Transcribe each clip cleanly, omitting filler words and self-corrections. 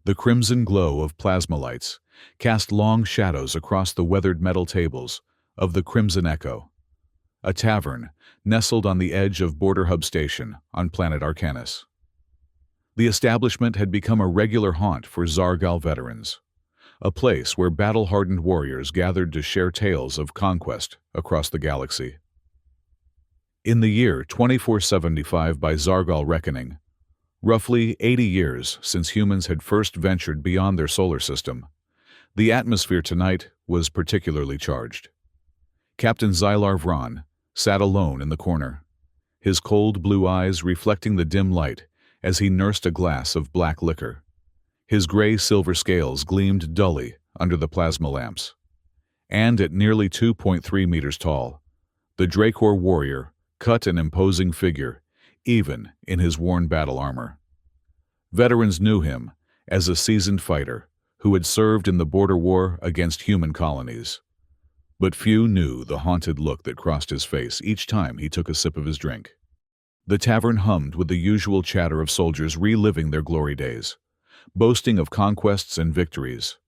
The crimson glow of plasma lights cast long shadows across the weathered metal tables of the Crimson Echo, a tavern nestled on the edge of Border Hub Station on planet Arcanus. The establishment had become a regular haunt for Zargal veterans, a place where battle-hardened warriors gathered to share tales of conquest across the galaxy. In the year 2475 by Zargal reckoning, roughly 80 years since humans had first ventured beyond their solar system, the atmosphere tonight was particularly charged. Captain Zylar Vron sat alone in the corner, his cold blue eyes reflecting the dim light as he nursed a glass of black liquor. His gray-silver scales gleamed dully under the plasma lamps. And at nearly 2.3 meters tall, the Dracor warrior cut an imposing figure, even in his worn battle armor. Veterans knew him as a seasoned fighter who had served in the border war against human colonies. But few knew the haunted look that crossed his face each time he took a sip of his drink. The tavern hummed with the usual chatter of soldiers reliving their glory days, boasting of conquests and victories.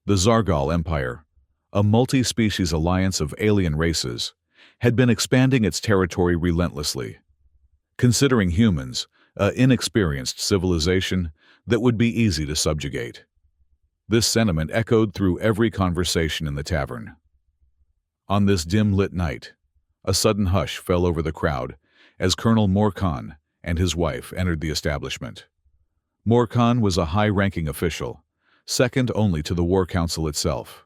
The Zargal Empire, a multi-species alliance of alien races, had been expanding its territory relentlessly, considering humans an inexperienced civilization that would be easy to subjugate. This sentiment echoed through every conversation in the tavern. On this dim-lit night, a sudden hush fell over the crowd as Colonel Morkan and his wife entered the establishment. Morkan was a high-ranking official, second only to the War Council itself.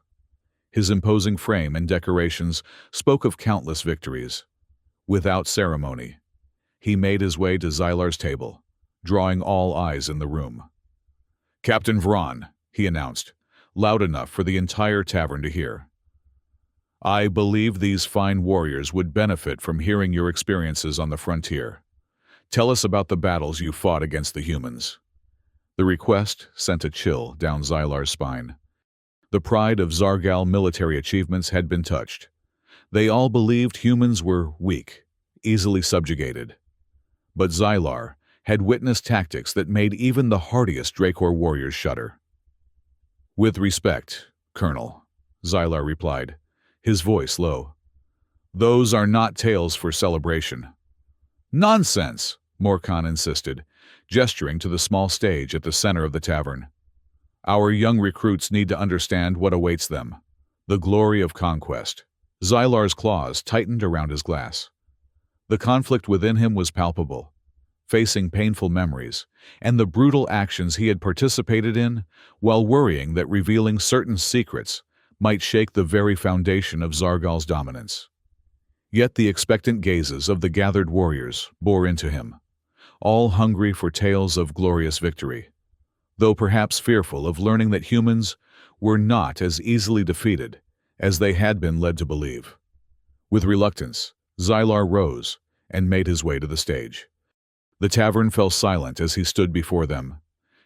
His imposing frame and decorations spoke of countless victories. Without ceremony, he made his way to Zylar's table, drawing all eyes in the room. "Captain Vron," he announced, loud enough for the entire tavern to hear. "I believe these fine warriors would benefit from hearing your experiences on the frontier. Tell us about the battles you fought against the humans." The request sent a chill down Zylar's spine. The pride of Zargal military achievements had been touched. They all believed humans were weak, easily subjugated. But Zylar had witnessed tactics that made even the hardiest Dracor warriors shudder. "With respect, Colonel," Zylar replied, his voice low. "Those are not tales for celebration." "Nonsense!" Morkan insisted, gesturing to the small stage at the center of the tavern. "Our young recruits need to understand what awaits them. The glory of conquest." Zylar's claws tightened around his glass. The conflict within him was palpable, facing painful memories and the brutal actions he had participated in while worrying that revealing certain secrets might shake the very foundation of Zargal's dominance. Yet the expectant gazes of the gathered warriors bore into him, all hungry for tales of glorious victory, though perhaps fearful of learning that humans were not as easily defeated as they had been led to believe. With reluctance, Zylar rose and made his way to the stage. The tavern fell silent as he stood before them,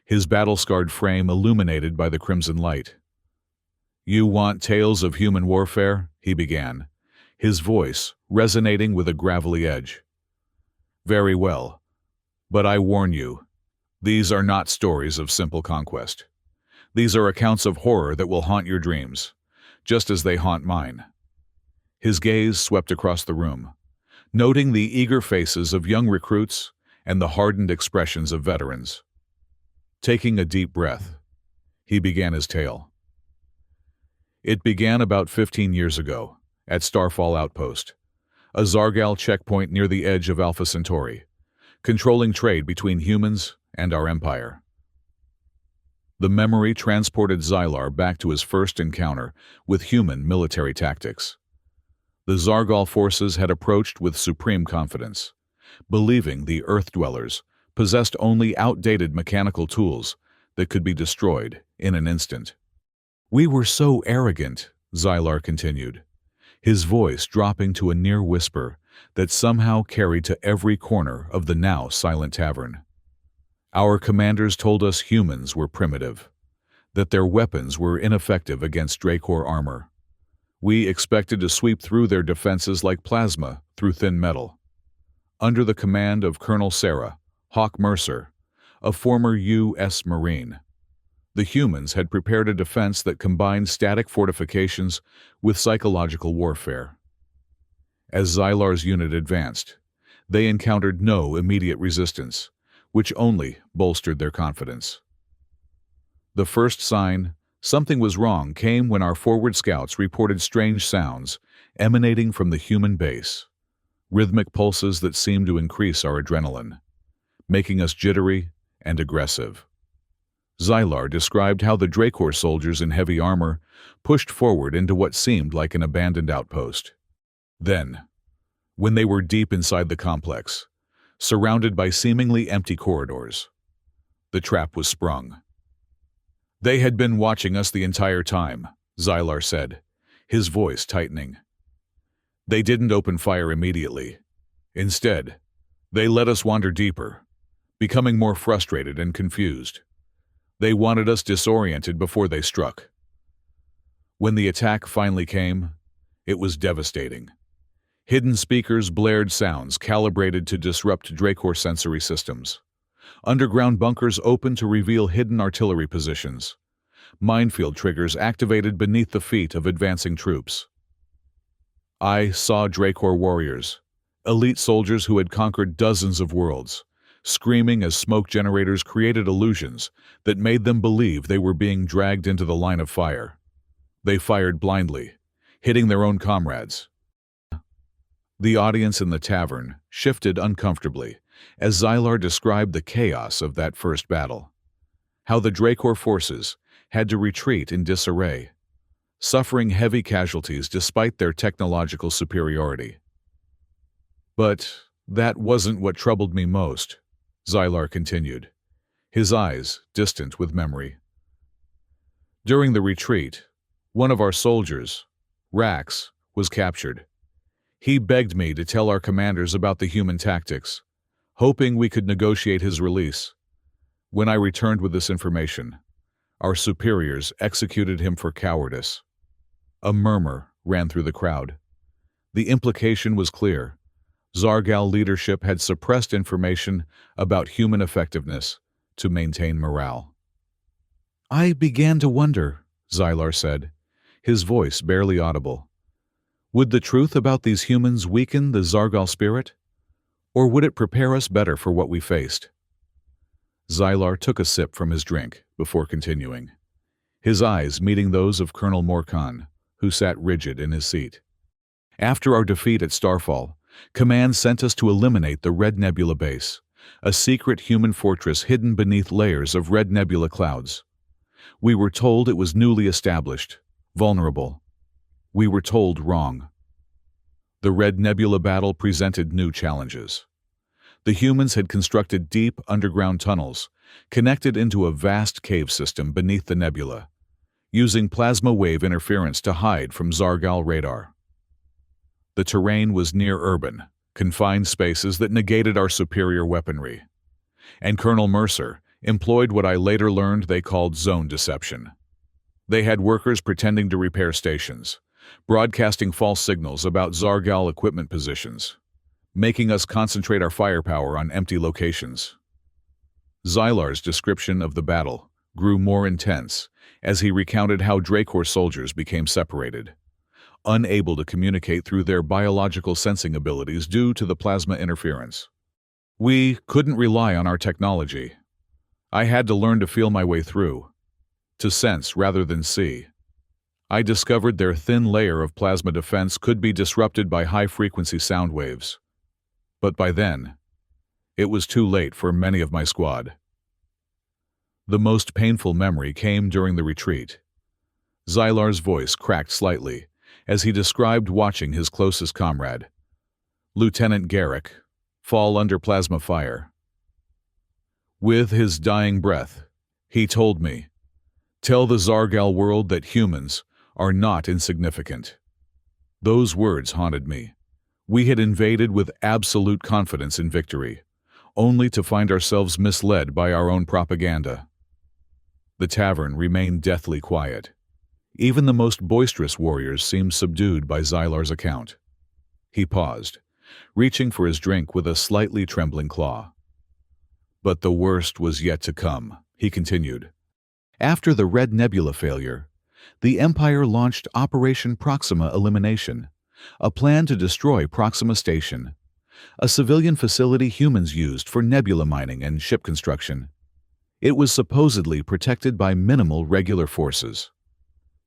his battle-scarred frame illuminated by the crimson light. "You want tales of human warfare?" he began, his voice resonating with a gravelly edge. "Very well, but I warn you, these are not stories of simple conquest. These are accounts of horror that will haunt your dreams, just as they haunt mine." His gaze swept across the room, noting the eager faces of young recruits and the hardened expressions of veterans. Taking a deep breath, he began his tale. "It began about 15 years ago, at Starfall Outpost, a Zargal checkpoint near the edge of Alpha Centauri, controlling trade between humans and our empire." The memory transported Zylar back to his first encounter with human military tactics. The Zargal forces had approached with supreme confidence, believing the Earth-dwellers possessed only outdated mechanical tools that could be destroyed in an instant. "We were so arrogant," Zylar continued, his voice dropping to a near whisper that somehow carried to every corner of the now silent tavern. "Our commanders told us humans were primitive, that their weapons were ineffective against Dracor armor. We expected to sweep through their defenses like plasma through thin metal. Under the command of Colonel Sarah, Hawk Mercer, a former U.S. Marine, The humans had prepared a defense that combined static fortifications with psychological warfare. As Xylar's unit advanced, they encountered no immediate resistance, which only bolstered their confidence. The first sign something was wrong came when our forward scouts reported strange sounds emanating from the human base, rhythmic pulses that seemed to increase our adrenaline, making us jittery and aggressive. Xylar described how the Dracor soldiers in heavy armor pushed forward into what seemed like an abandoned outpost. Then, when they were deep inside the complex, surrounded by seemingly empty corridors, the trap was sprung. "They had been watching us the entire time," Xylar said, his voice tightening. "They didn't open fire immediately. Instead, they let us wander deeper, becoming more frustrated and confused. They wanted us disoriented before they struck. When the attack finally came, it was devastating. Hidden speakers blared sounds calibrated to disrupt Dracor sensory systems. Underground bunkers opened to reveal hidden artillery positions. Minefield triggers activated beneath the feet of advancing troops. I saw Dracor warriors, elite soldiers who had conquered dozens of worlds, screaming as smoke generators created illusions that made them believe they were being dragged into the line of fire. They fired blindly, hitting their own comrades. The audience in the tavern shifted uncomfortably as Xylar described the chaos of that first battle. How the Dracor forces had to retreat in disarray, suffering heavy casualties despite their technological superiority. But that wasn't what troubled me most, Xylar continued, his eyes distant with memory. During the retreat, one of our soldiers, Rax, was captured. He begged me to tell our commanders about the human tactics, hoping we could negotiate his release. When I returned with this information, our superiors executed him for cowardice. A murmur ran through the crowd. The implication was clear. Zargal leadership had suppressed information about human effectiveness to maintain morale. "I began to wonder," Xylar said, his voice barely audible. "Would the truth about these humans weaken the Zargal spirit? Or would it prepare us better for what we faced?" Xylar took a sip from his drink before continuing, his eyes meeting those of Colonel Morkan, who sat rigid in his seat. "After our defeat at Starfall, Command sent us to eliminate the Red Nebula base, a secret human fortress hidden beneath layers of red nebula clouds. We were told it was newly established, vulnerable. We were told wrong. The Red Nebula battle presented new challenges. The humans had constructed deep underground tunnels, connected into a vast cave system beneath the nebula, using plasma wave interference to hide from Zargal radar. The terrain was near urban, confined spaces that negated our superior weaponry. And Colonel Mercer employed what I later learned they called zone deception. They had workers pretending to repair stations, broadcasting false signals about Zargal equipment positions, making us concentrate our firepower on empty locations. Xylar's description of the battle grew more intense as he recounted how Dracor soldiers became separated, unable to communicate through their biological sensing abilities due to the plasma interference. "We couldn't rely on our technology. I had to learn to feel my way through, to sense rather than see. I discovered their thin layer of plasma defense could be disrupted by high-frequency sound waves. But by then, it was too late for many of my squad." The most painful memory came during the retreat. Xylar's voice cracked slightly as he described watching his closest comrade, Lieutenant Garrick, fall under plasma fire. With his dying breath, he told me, "Tell the Zargal world that humans are not insignificant." Those words haunted me. We had invaded with absolute confidence in victory, only to find ourselves misled by our own propaganda. The tavern remained deathly quiet. Even the most boisterous warriors seemed subdued by Xylar's account. He paused, reaching for his drink with a slightly trembling claw. "But the worst was yet to come," he continued. After the Red Nebula failure, the Empire launched Operation Proxima Elimination, a plan to destroy Proxima Station, a civilian facility humans used for nebula mining and ship construction. It was supposedly protected by minimal regular forces.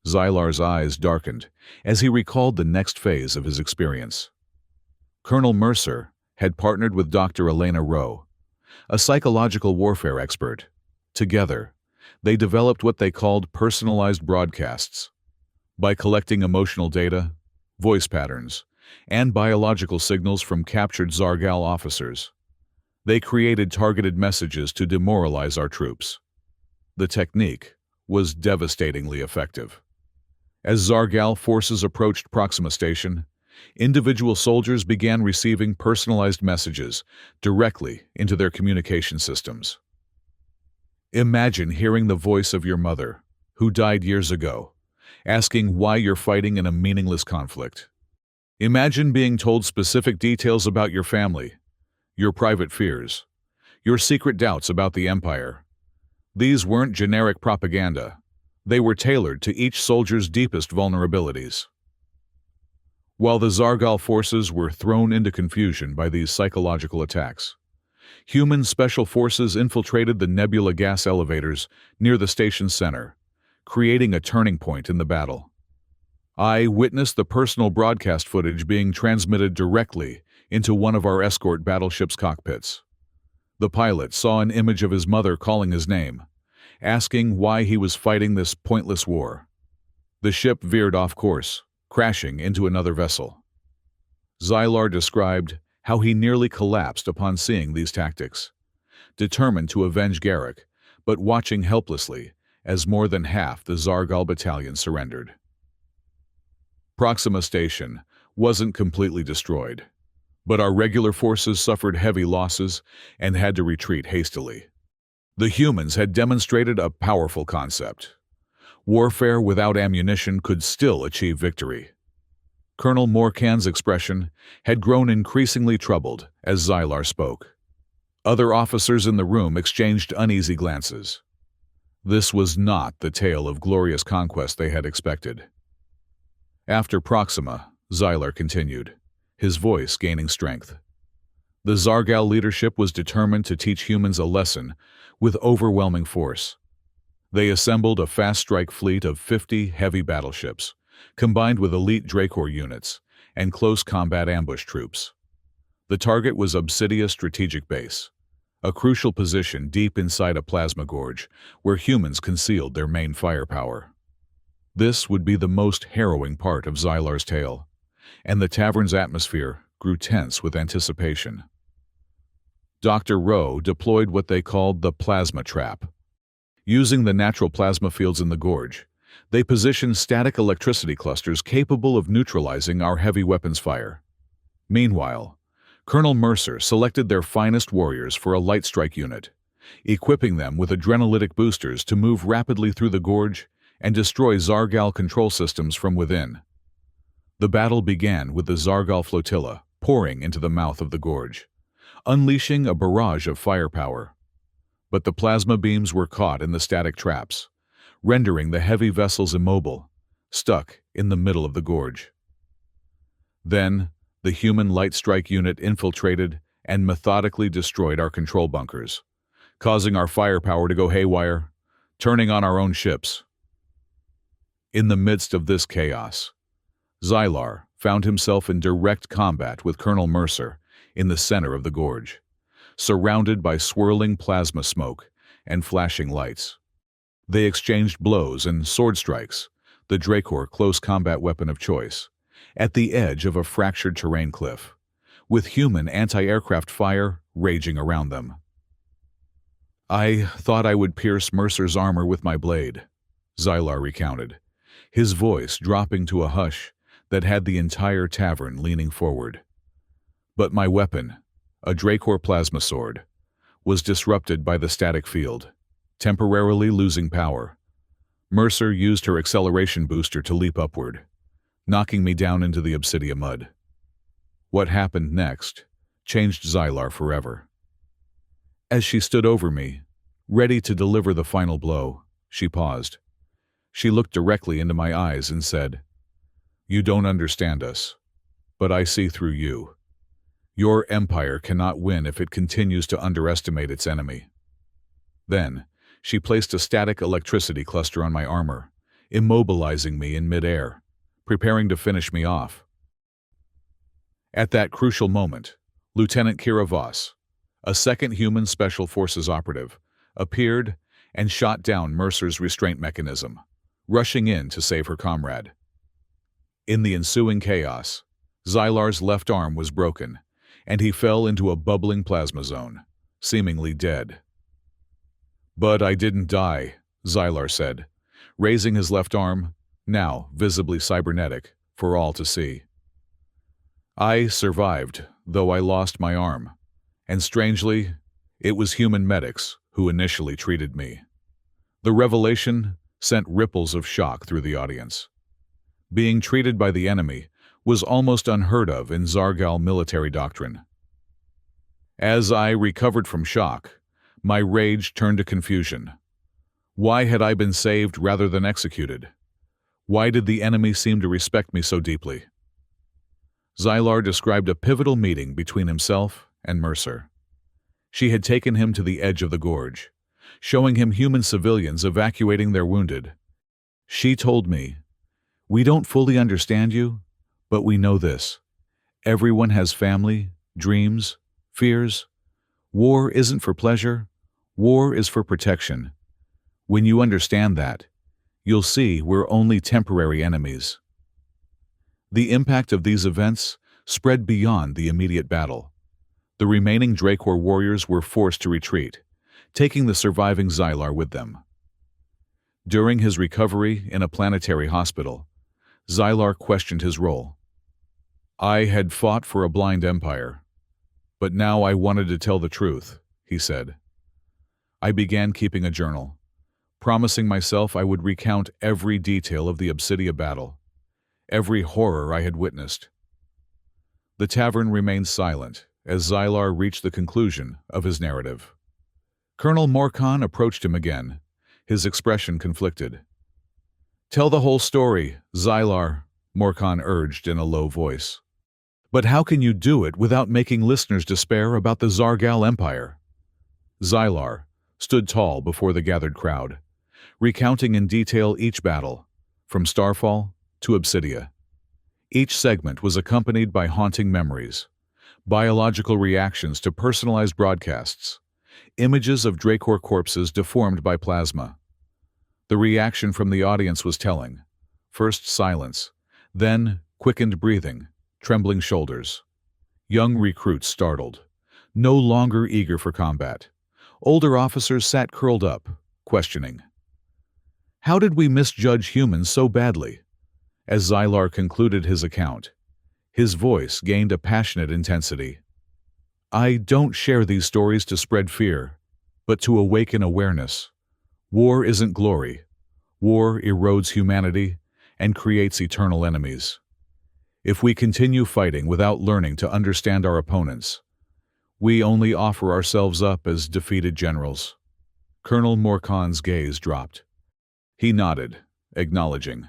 Xylar's eyes darkened as he recalled the next phase of his experience. Colonel Mercer had partnered with Dr. Elena Rowe, a psychological warfare expert. Together, they developed what they called personalized broadcasts. By collecting emotional data, voice patterns, and biological signals from captured Zargal officers, they created targeted messages to demoralize our troops. The technique was devastatingly effective. As Zargal forces approached Proxima Station, individual soldiers began receiving personalized messages directly into their communication systems. Imagine hearing the voice of your mother, who died years ago, asking why you're fighting in a meaningless conflict. Imagine being told specific details about your family, your private fears, your secret doubts about the Empire. These weren't generic propaganda. They were tailored to each soldier's deepest vulnerabilities. While the Zargal forces were thrown into confusion by these psychological attacks, human special forces infiltrated the nebula gas elevators near the station's center, creating a turning point in the battle. I witnessed the personal broadcast footage being transmitted directly into one of our escort battleship's cockpits. The pilot saw an image of his mother calling his name, asking why he was fighting this pointless war. The ship veered off course, crashing into another vessel. Xylar described how he nearly collapsed upon seeing these tactics, determined to avenge Garrick, but watching helplessly as more than half the Zargal battalion surrendered. Proxima Station wasn't completely destroyed, but our regular forces suffered heavy losses and had to retreat hastily. The humans had demonstrated a powerful concept. Warfare without ammunition could still achieve victory. Colonel Morcan's expression had grown increasingly troubled as Xylar spoke. Other officers in the room exchanged uneasy glances. This was not the tale of glorious conquest they had expected. After Proxima, Xylar continued, his voice gaining strength. The Zargal leadership was determined to teach humans a lesson with overwhelming force. They assembled a fast-strike fleet of 50 heavy battleships, combined with elite Dracor units and close combat ambush troops. The target was Obsidia Strategic Base, a crucial position deep inside a plasma gorge where humans concealed their main firepower. This would be the most harrowing part of Xylar's tale, and the tavern's atmosphere grew tense with anticipation. Dr. Rowe deployed what they called the plasma trap. Using the natural plasma fields in the gorge, they positioned static electricity clusters capable of neutralizing our heavy weapons fire. Meanwhile, Colonel Mercer selected their finest warriors for a light strike unit, equipping them with adrenalytic boosters to move rapidly through the gorge and destroy Zargal control systems from within. The battle began with the Zargal flotilla pouring into the mouth of the gorge, unleashing a barrage of firepower. But the plasma beams were caught in the static traps, rendering the heavy vessels immobile, stuck in the middle of the gorge. Then, the human light strike unit infiltrated and methodically destroyed our control bunkers, causing our firepower to go haywire, turning on our own ships. In the midst of this chaos, Xylar found himself in direct combat with Colonel Mercer in the center of the gorge, surrounded by swirling plasma smoke and flashing lights. They exchanged blows and sword strikes, the Dracor close combat weapon of choice, at the edge of a fractured terrain cliff, with human anti-aircraft fire raging around them. I thought I would pierce Mercer's armor with my blade, Xylar recounted, his voice dropping to a hush that had the entire tavern leaning forward. But my weapon, a Dracor plasma sword, was disrupted by the static field, temporarily losing power. Mercer used her acceleration booster to leap upward, knocking me down into the Obsidia mud. What happened next changed Xylar forever. As she stood over me, ready to deliver the final blow, She paused. She looked directly into my eyes and said, "You don't understand us, but I see through you. Your empire cannot win if it continues to underestimate its enemy." Then, she placed a static electricity cluster on my armor, immobilizing me in midair, preparing to finish me off. At that crucial moment, Lieutenant Kira Voss, a second human Special Forces operative, appeared and shot down Mercer's restraint mechanism, rushing in to save her comrade. In the ensuing chaos, Xylar's left arm was broken, and he fell into a bubbling plasma zone, seemingly dead. "But I didn't die," Xylar said, raising his left arm, now visibly cybernetic, for all to see. "I survived, though I lost my arm, and strangely, it was human medics who initially treated me." The revelation sent ripples of shock through the audience. Being treated by the enemy was almost unheard of in Zargal military doctrine. As I recovered from shock, my rage turned to confusion. Why had I been saved rather than executed? Why did the enemy seem to respect me so deeply? Xylar described a pivotal meeting between himself and Mercer. She had taken him to the edge of the gorge, showing him human civilians evacuating their wounded. She told me, "We don't fully understand you, but we know this. Everyone has family, dreams, fears. War isn't for pleasure. War is for protection. When you understand that, you'll see we're only temporary enemies." The impact of these events spread beyond the immediate battle. The remaining Dracor warriors were forced to retreat, taking the surviving Xylar with them. During his recovery in a planetary hospital, Xylar questioned his role. "I had fought for a blind empire, but now I wanted to tell the truth," he said. "I began keeping a journal, promising myself I would recount every detail of the Obsidia battle, every horror I had witnessed." The tavern remained silent as Xylar reached the conclusion of his narrative. Colonel Morkan approached him again, his expression conflicted. "Tell the whole story, Xylar," Morkan urged in a low voice. "But how can you do it without making listeners despair about the Zargal Empire?" Xylar stood tall before the gathered crowd, recounting in detail each battle, from Starfall to Obsidia. Each segment was accompanied by haunting memories, biological reactions to personalized broadcasts, images of Dracor corpses deformed by plasma. The reaction from the audience was telling. First silence, then quickened breathing, trembling shoulders. Young recruits startled, no longer eager for combat. Older officers sat curled up, questioning. How did we misjudge humans so badly? As Xylar concluded his account, his voice gained a passionate intensity. "I don't share these stories to spread fear, but to awaken awareness. War isn't glory. War erodes humanity and creates eternal enemies. If we continue fighting without learning to understand our opponents, we only offer ourselves up as defeated generals." Colonel Morkan's gaze dropped. He nodded, acknowledging.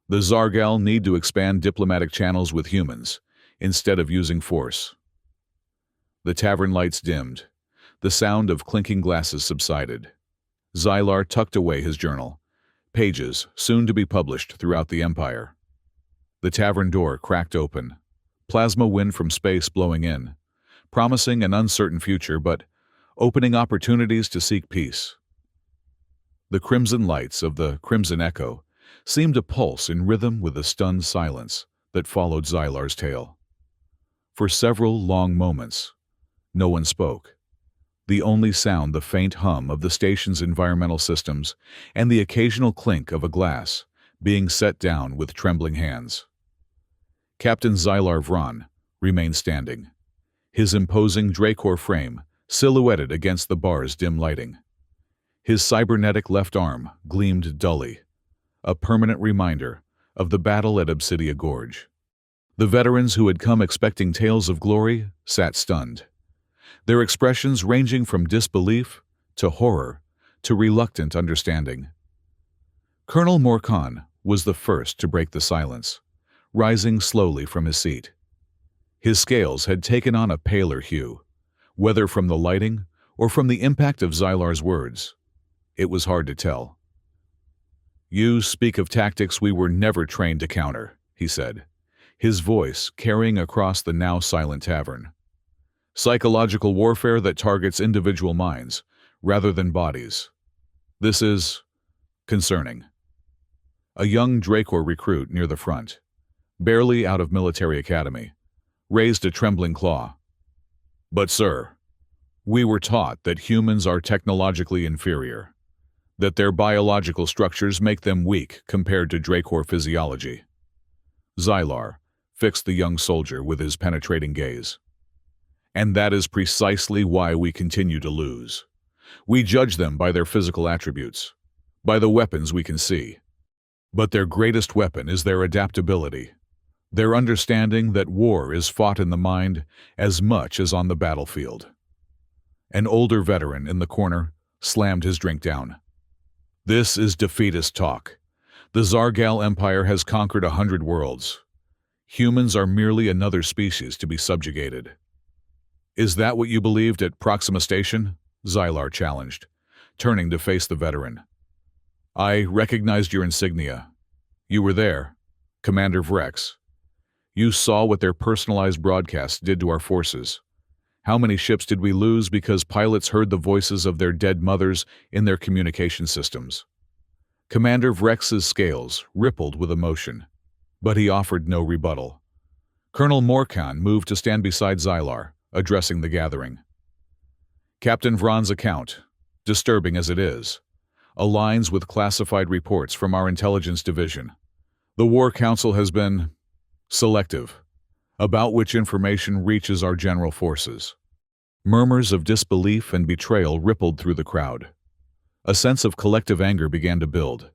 The Zargal need to expand diplomatic channels with humans, instead of using force. The tavern lights dimmed. The sound of clinking glasses subsided. Xylar tucked away his journal, pages soon to be published throughout the Empire. The tavern door cracked open, plasma wind from space blowing in, promising an uncertain future but opening opportunities to seek peace. The crimson lights of the Crimson Echo seemed to pulse in rhythm with the stunned silence that followed Xylar's tale. For several long moments, no one spoke. The only sound the faint hum of the station's environmental systems and the occasional clink of a glass being set down with trembling hands. Captain Xylar Vron remained standing, his imposing Dracor frame silhouetted against the bar's dim lighting. His cybernetic left arm gleamed dully, a permanent reminder of the battle at Obsidia Gorge. The veterans who had come expecting tales of glory sat stunned, their expressions ranging from disbelief to horror to reluctant understanding. Colonel Morkan was the first to break the silence, rising slowly from his seat. His scales had taken on a paler hue, whether from the lighting or from the impact of Xylar's words. It was hard to tell. "You speak of tactics we were never trained to counter," he said, his voice carrying across the now silent tavern. "Psychological warfare that targets individual minds, rather than bodies. This is concerning." A young Dracor recruit near the front, barely out of military academy, raised a trembling claw. "But sir, we were taught that humans are technologically inferior, that their biological structures make them weak compared to Dracor physiology." Xylar fixed the young soldier with his penetrating gaze. "And that is precisely why we continue to lose. We judge them by their physical attributes, by the weapons we can see. But their greatest weapon is their adaptability, their understanding that war is fought in the mind as much as on the battlefield." An older veteran in the corner slammed his drink down. "This is defeatist talk. The Zargal Empire has conquered 100 worlds. Humans are merely another species to be subjugated." "Is that what you believed at Proxima Station?" Xylar challenged, turning to face the veteran. "I recognized your insignia. You were there, Commander Vrex. You saw what their personalized broadcasts did to our forces. How many ships did we lose because pilots heard the voices of their dead mothers in their communication systems?" Commander Vrex's scales rippled with emotion, but he offered no rebuttal. Colonel Morkan moved to stand beside Xylar, addressing the gathering. "Captain Vron's account, disturbing as it is, aligns with classified reports from our intelligence division. The War Council has been selective about which information reaches our general forces." Murmurs of disbelief and betrayal rippled through the crowd. A sense of collective anger began to build,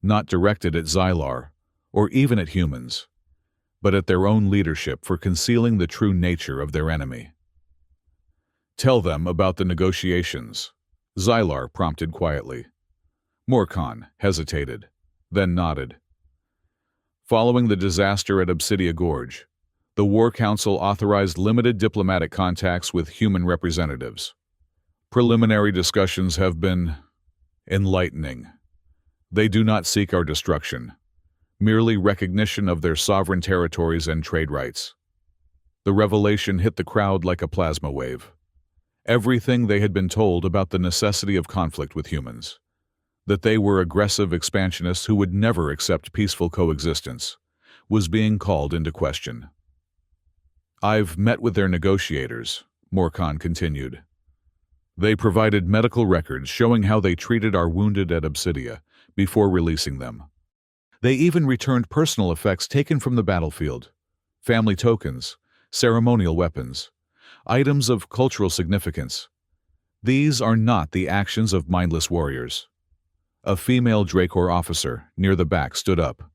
not directed at Xylar or even at humans, but at their own leadership for concealing the true nature of their enemy. "Tell them about the negotiations," Xylar prompted quietly. Morkan hesitated, then nodded. "Following the disaster at Obsidia Gorge, the War Council authorized limited diplomatic contacts with human representatives. Preliminary discussions have been enlightening. They do not seek our destruction, merely recognition of their sovereign territories and trade rights." The revelation hit the crowd like a plasma wave. Everything they had been told about the necessity of conflict with humans, that they were aggressive expansionists who would never accept peaceful coexistence, was being called into question. "I've met with their negotiators," Morkan continued. "They provided medical records showing how they treated our wounded at Obsidia before releasing them. They even returned personal effects taken from the battlefield, family tokens, ceremonial weapons, items of cultural significance. These are not the actions of mindless warriors." A female Dracor officer near the back stood up.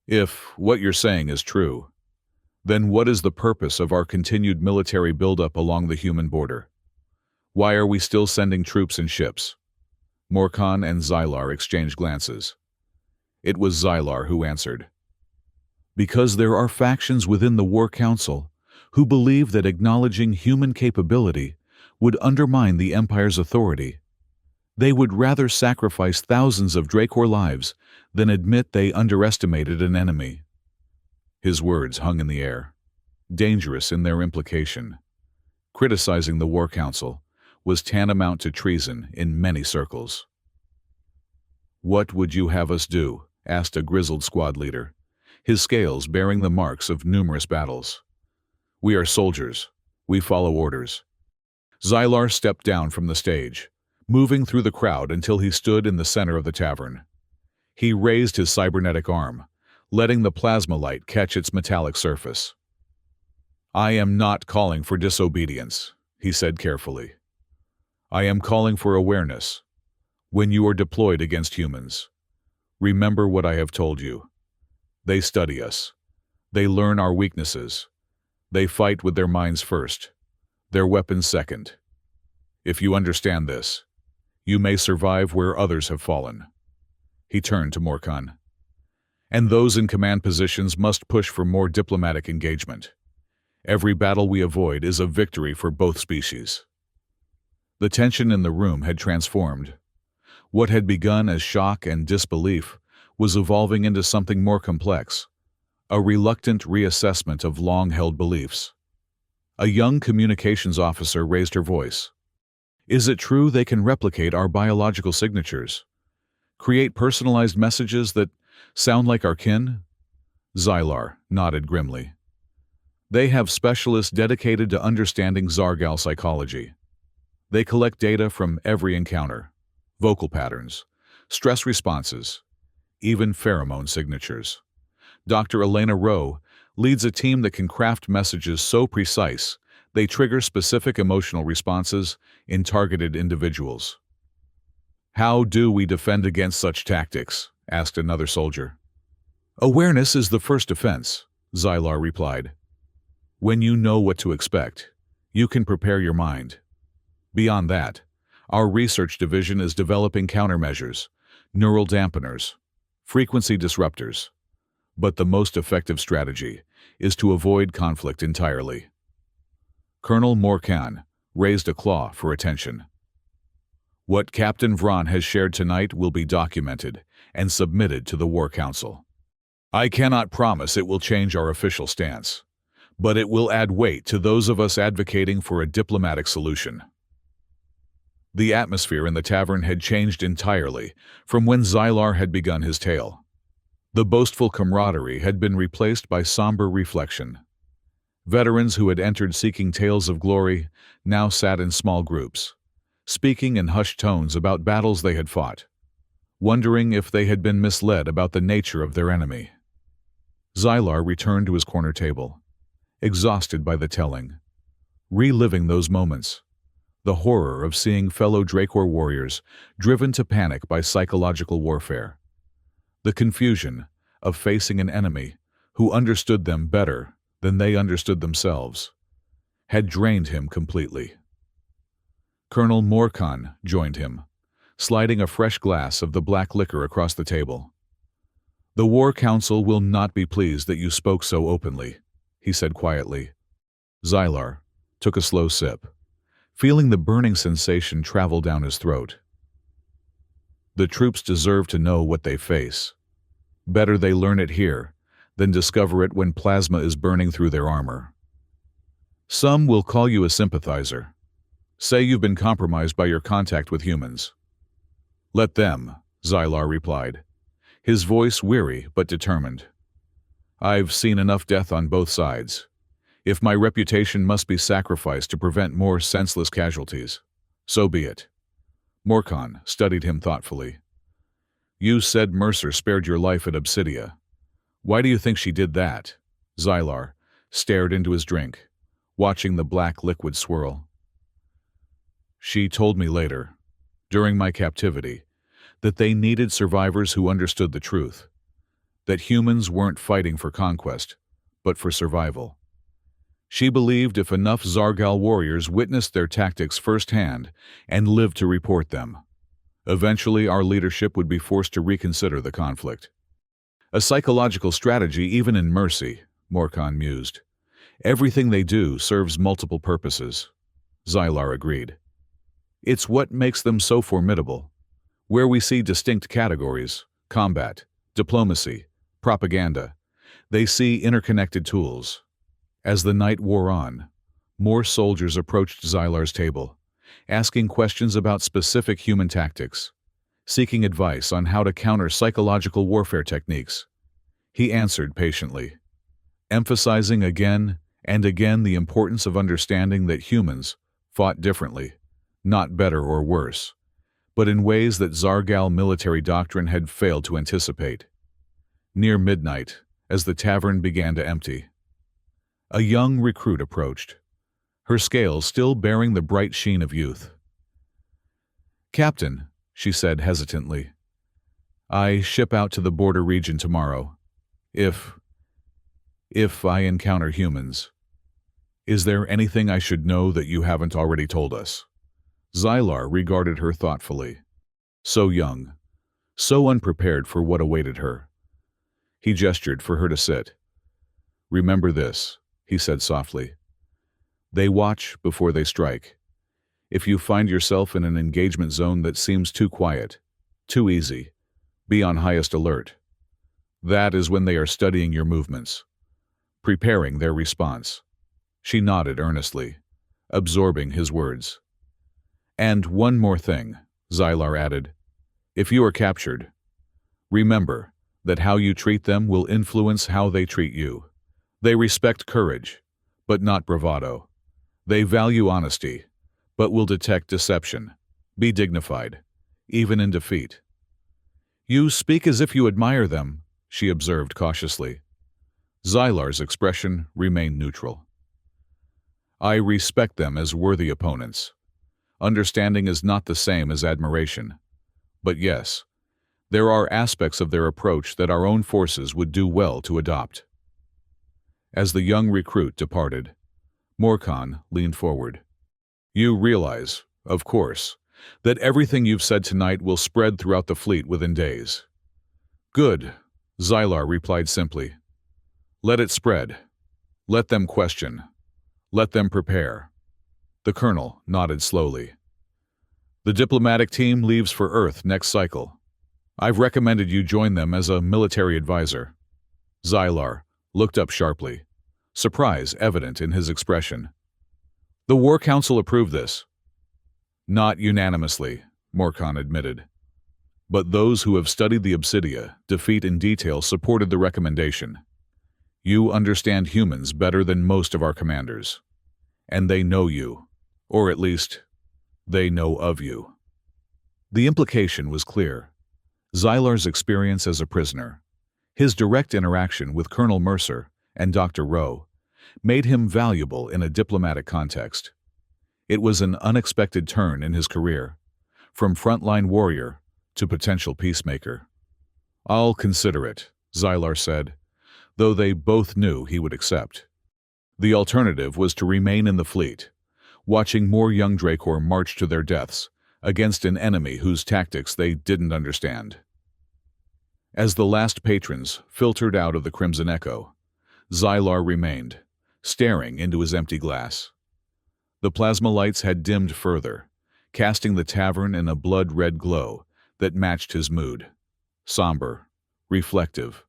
"If what you're saying is true, then what is the purpose of our continued military buildup along the human border? Why are we still sending troops and ships?" Morkan and Xylar exchanged glances. It was Xylar who answered. "Because there are factions within the War Council who believe that acknowledging human capability would undermine the Empire's authority. They would rather sacrifice thousands of Dracor lives than admit they underestimated an enemy." His words hung in the air, dangerous in their implication. Criticizing the War Council was tantamount to treason in many circles. "What would you have us do?" asked a grizzled squad leader, his scales bearing the marks of numerous battles. "We are soldiers. We follow orders." Xylar stepped down from the stage, moving through the crowd until he stood in the center of the tavern. He raised his cybernetic arm, letting the plasma light catch its metallic surface. "I am not calling for disobedience," he said carefully. "I am calling for awareness. When you are deployed against humans, remember what I have told you. They study us. They learn our weaknesses. They fight with their minds first, their weapons second. If you understand this, You may survive where others have fallen." He turned to Morkan. "And those in command positions must push for more diplomatic engagement. Every battle we avoid is a victory for both species." The tension in the room had transformed. What had begun as shock and disbelief was evolving into something more complex, a reluctant reassessment of long-held beliefs. A young communications officer raised her voice. "Is it true they can replicate our biological signatures? Create personalized messages that sound like our kin?" Xylar nodded grimly. "They have specialists dedicated to understanding Zargal psychology. They collect data from every encounter, vocal patterns, stress responses, even pheromone signatures. Dr. Elena Rowe leads a team that can craft messages so precise they trigger specific emotional responses in targeted individuals." "How do we defend against such tactics?" asked another soldier. "Awareness is the first defense," Xylar replied. "When you know what to expect, you can prepare your mind. Beyond that, our research division is developing countermeasures, neural dampeners, frequency disruptors. But the most effective strategy is to avoid conflict entirely." Colonel Morkan raised a claw for attention. "What Captain Vron has shared tonight will be documented and submitted to the War Council. I cannot promise it will change our official stance, but it will add weight to those of us advocating for a diplomatic solution." The atmosphere in the tavern had changed entirely from when Xylar had begun his tale. The boastful camaraderie had been replaced by somber reflection. Veterans who had entered seeking tales of glory now sat in small groups, speaking in hushed tones about battles they had fought, wondering if they had been misled about the nature of their enemy. Xylar returned to his corner table, exhausted by the telling, reliving those moments, the horror of seeing fellow Drakor warriors driven to panic by psychological warfare, the confusion of facing an enemy who understood them better than they understood themselves, had drained him completely. Colonel Morkan joined him, sliding a fresh glass of the black liquor across the table. "The War Council will not be pleased that you spoke so openly," he said quietly. Xylar took a slow sip, feeling the burning sensation travel down his throat. "The troops deserve to know what they face. Better they learn it here than discover it when plasma is burning through their armor. Some will call you a sympathizer. Say you've been compromised by your contact with humans." "Let them," Xylar replied, his voice weary but determined. "I've seen enough death on both sides. If my reputation must be sacrificed to prevent more senseless casualties, so be it." Morkan studied him thoughtfully. "You said Mercer spared your life at Obsidia. Why do you think she did that?" Xylar stared into his drink, watching the black liquid swirl. "She told me later, during my captivity, that they needed survivors who understood the truth, that humans weren't fighting for conquest, but for survival. She believed if enough Zargal warriors witnessed their tactics firsthand and lived to report them, eventually our leadership would be forced to reconsider the conflict. A psychological strategy even in mercy," Morkan mused. "Everything they do serves multiple purposes." Xylar agreed. "It's what makes them so formidable. Where we see distinct categories, combat, diplomacy, propaganda, they see interconnected tools." As the night wore on, more soldiers approached Xylar's table, asking questions about specific human tactics, seeking advice on how to counter psychological warfare techniques. He answered patiently, emphasizing again and again the importance of understanding that humans fought differently, not better or worse, but in ways that Zargal military doctrine had failed to anticipate. Near midnight, as the tavern began to empty, a young recruit approached, her scales still bearing the bright sheen of youth. "Captain," she said hesitantly, "I ship out to the border region tomorrow. If I encounter humans, is there anything I should know that you haven't already told us?" Xylar regarded her thoughtfully. So young, so unprepared for what awaited her. He gestured for her to sit. "Remember this," he said softly. "They watch before they strike. If you find yourself in an engagement zone that seems too quiet, too easy, be on highest alert. That is when they are studying your movements, preparing their response." She nodded earnestly, absorbing his words. "And one more thing," Xylar added. "If you are captured, remember that how you treat them will influence how they treat you. They respect courage, but not bravado. They value honesty, but will detect deception. Be dignified, even in defeat." "You speak as if you admire them," she observed cautiously. Xylar's expression remained neutral. "I respect them as worthy opponents. Understanding is not the same as admiration. But yes, there are aspects of their approach that our own forces would do well to adopt." As the young recruit departed, Morkan leaned forward. "You realize, of course, that everything you've said tonight will spread throughout the fleet within days." "Good," Xylar replied simply. "Let it spread. Let them question. Let them prepare." The colonel nodded slowly. "The diplomatic team leaves for Earth next cycle. I've recommended you join them as a military advisor." Xylar looked up sharply, surprise evident in his expression. "The War Council approved this." "Not unanimously," Morkan admitted. "But those who have studied the Obsidia defeat in detail supported the recommendation. You understand humans better than most of our commanders. And they know you, or at least, they know of you." The implication was clear. Xylar's experience as a prisoner, his direct interaction with Colonel Mercer and Dr. Rowe, made him valuable in a diplomatic context. It was an unexpected turn in his career, from frontline warrior to potential peacemaker. "I'll consider it," Xylar said, though they both knew he would accept. The alternative was to remain in the fleet, watching more young Dracor march to their deaths against an enemy whose tactics they didn't understand. As the last patrons filtered out of the Crimson Echo, Xylar remained, staring into his empty glass. The plasma lights had dimmed further, casting the tavern in a blood-red glow that matched his mood. Somber, reflective,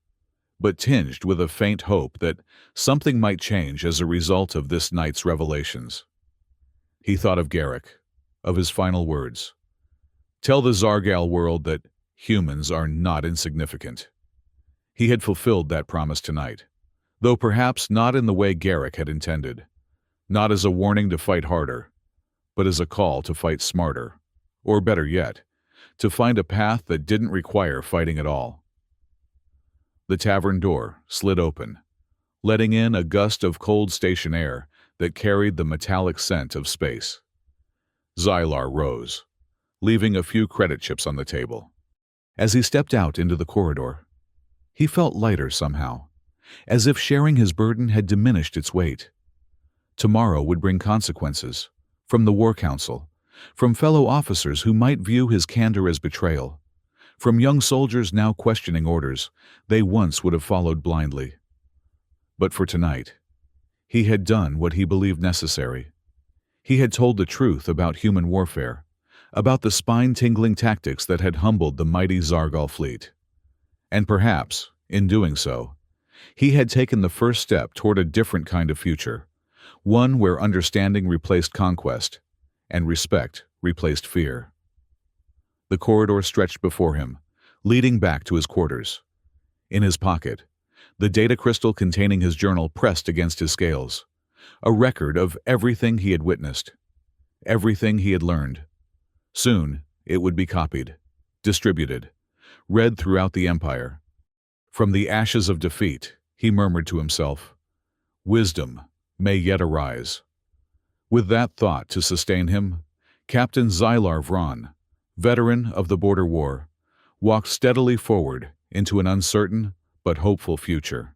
but tinged with a faint hope that something might change as a result of this night's revelations. He thought of Garrick, of his final words. "Tell the Zargal world that humans are not insignificant." He had fulfilled that promise tonight, though perhaps not in the way Garrick had intended. Not as a warning to fight harder, but as a call to fight smarter, or better yet, to find a path that didn't require fighting at all. The tavern door slid open, letting in a gust of cold station air that carried the metallic scent of space. Xylar rose, leaving a few credit chips on the table. As he stepped out into the corridor, he felt lighter somehow, as if sharing his burden had diminished its weight. Tomorrow would bring consequences, from the War Council, from fellow officers who might view his candor as betrayal, from young soldiers now questioning orders they once would have followed blindly. But for tonight, he had done what he believed necessary. He had told the truth about human warfare, about the spine-tingling tactics that had humbled the mighty Zargal fleet. And perhaps, in doing so, he had taken the first step toward a different kind of future, one where understanding replaced conquest, and respect replaced fear. The corridor stretched before him, leading back to his quarters. In his pocket, the data crystal containing his journal pressed against his scales, a record of everything he had witnessed, everything he had learned. Soon, it would be copied, distributed, read throughout the Empire. From the ashes of defeat, he murmured to himself, "Wisdom may yet arise." With that thought to sustain him, Captain Xylar Vron, veteran of the Border War, walked steadily forward into an uncertain but hopeful future.